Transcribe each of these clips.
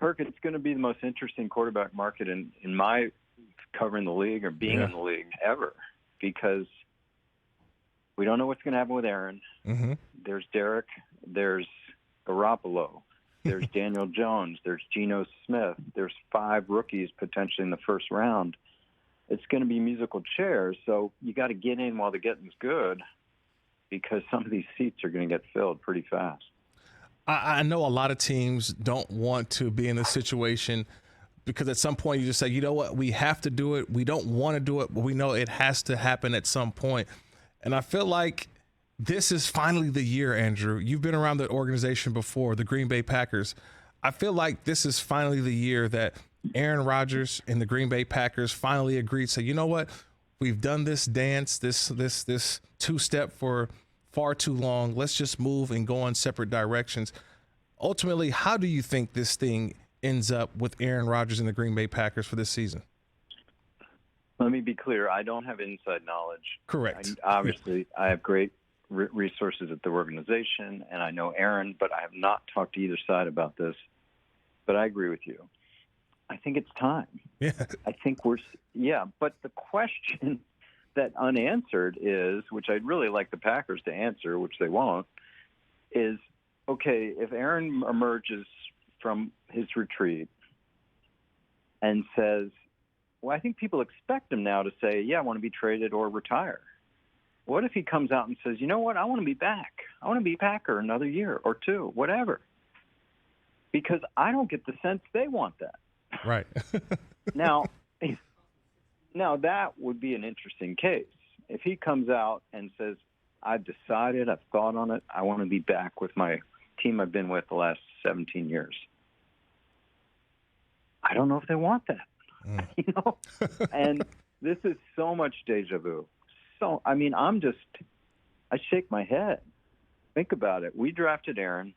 Kirk, it's going to be the most interesting quarterback market in my covering the league or being in the league ever, because we don't know what's going to happen with Aaron. Mm-hmm. There's Derek. There's Garoppolo. There's Daniel Jones. There's Geno Smith. There's 5 rookies potentially in the first round. It's going to be musical chairs, so you got to get in while the getting's good, because some of these seats are going to get filled pretty fast. I know a lot of teams don't want to be in a situation because at some point you just say, you know what, we have to do it. We don't want to do it, but we know it has to happen at some point. And I feel like this is finally the year, Andrew. You've been around the organization before, the Green Bay Packers. I feel like this is finally the year that Aaron Rodgers and the Green Bay Packers finally agreed to say, you know what, we've done this dance, this two-step for far too long. Let's just move and go in separate directions. Ultimately, how do you think this thing ends up with Aaron Rodgers and the Green Bay Packers for this season? Let me be clear. I don't have inside knowledge. Correct. Obviously, I have great resources at the organization, and I know Aaron, but I have not talked to either side about this. But I agree with you. I think it's time. Yeah. I think but the question that unanswered is, which I'd really like the Packers to answer, which they won't, is, okay, if Aaron emerges from his retreat and says, well, I think people expect him now to say, yeah, I want to be traded or retire. What if he comes out and says, you know what, I want to be back. I want to be Packer another year or two, whatever. Because I don't get the sense they want that. Right. Now, that would be an interesting case. If he comes out and says, I've decided, I've thought on it, I want to be back with my team I've been with the last 17 years. I don't know if they want that. You know? And this is so much deja vu. So, I mean, I shake my head. Think about it. We drafted Aaron.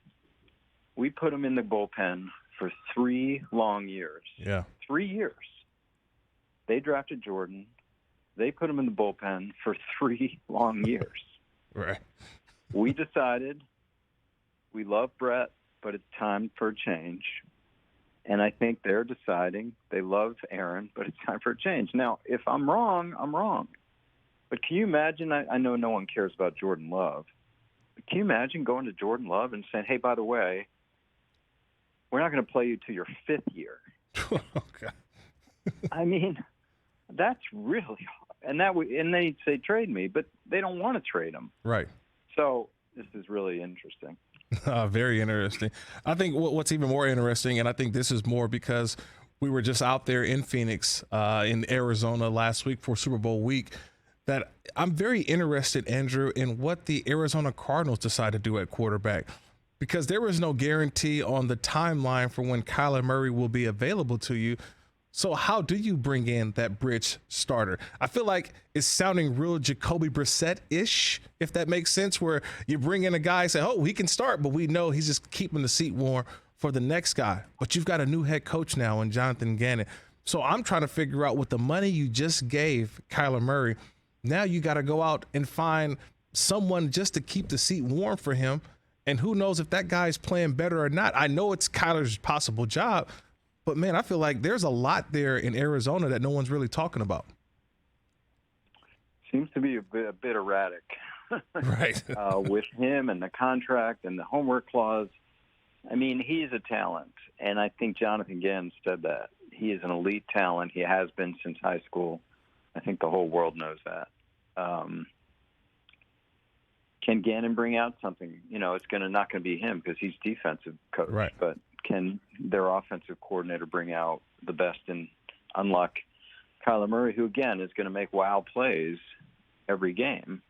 We put him in the bullpen for 3 long years. Yeah. 3 years. They drafted Jordan. They put him in the bullpen for 3 long years. Right. We decided we love Brett, but it's time for a change. And I think they're deciding they love Aaron, but it's time for a change. Now, if I'm wrong, I'm wrong. But can you imagine, I know no one cares about Jordan Love, but can you imagine going to Jordan Love and saying, hey, by the way, we're not going to play you till your 5th year? Okay. I mean, that's really hard. And they'd say, trade me, but they don't want to trade him. Right. So this is really interesting. Very interesting. I think what's even more interesting, and I think this is more because we were just out there in Phoenix, in Arizona last week for Super Bowl week, that I'm very interested, Andrew, in what the Arizona Cardinals decide to do at quarterback, because there was no guarantee on the timeline for when Kyler Murray will be available to you. So how do you bring in that bridge starter? I feel like it's sounding real Jacoby Brissett-ish, if that makes sense, where you bring in a guy and say, oh, he can start, but we know he's just keeping the seat warm for the next guy. But you've got a new head coach now in Jonathan Gannon. So I'm trying to figure out, with the money you just gave Kyler Murray, now you got to go out and find someone just to keep the seat warm for him. And who knows if that guy's playing better or not. I know it's Kyler's possible job, but, man, I feel like there's a lot there in Arizona that no one's really talking about. Seems to be a bit erratic. Right. With him and the contract and the homework clause. I mean, he's a talent, and I think Jonathan Gannon said that. He is an elite talent. He has been since high school. I think the whole world knows that. Can Gannon bring out something? You know, it's not going to be him because he's defensive coach. Right. But can their offensive coordinator bring out the best and unlock Kyler Murray, who, again, is going to make wild plays every game?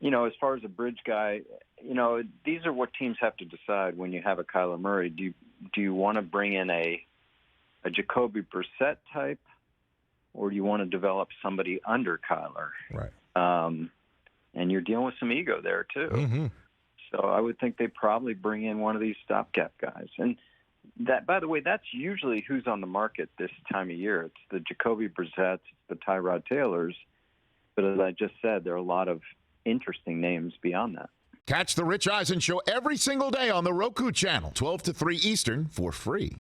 You know, as far as a bridge guy, you know, these are what teams have to decide when you have a Kyler Murray. Do you want to bring in a Jacoby Brissett type, or do you want to develop somebody under Kyler? Right. And you're dealing with some ego there, too. Mm-hmm. So I would think they probably bring in one of these stopgap guys. And that, by the way, that's usually who's on the market this time of year. It's the Jacoby Brissetts, the Tyrod Taylors. But as I just said, there are a lot of interesting names beyond that. Catch the Rich Eisen Show every single day on the Roku channel, 12 to 3 Eastern, for free.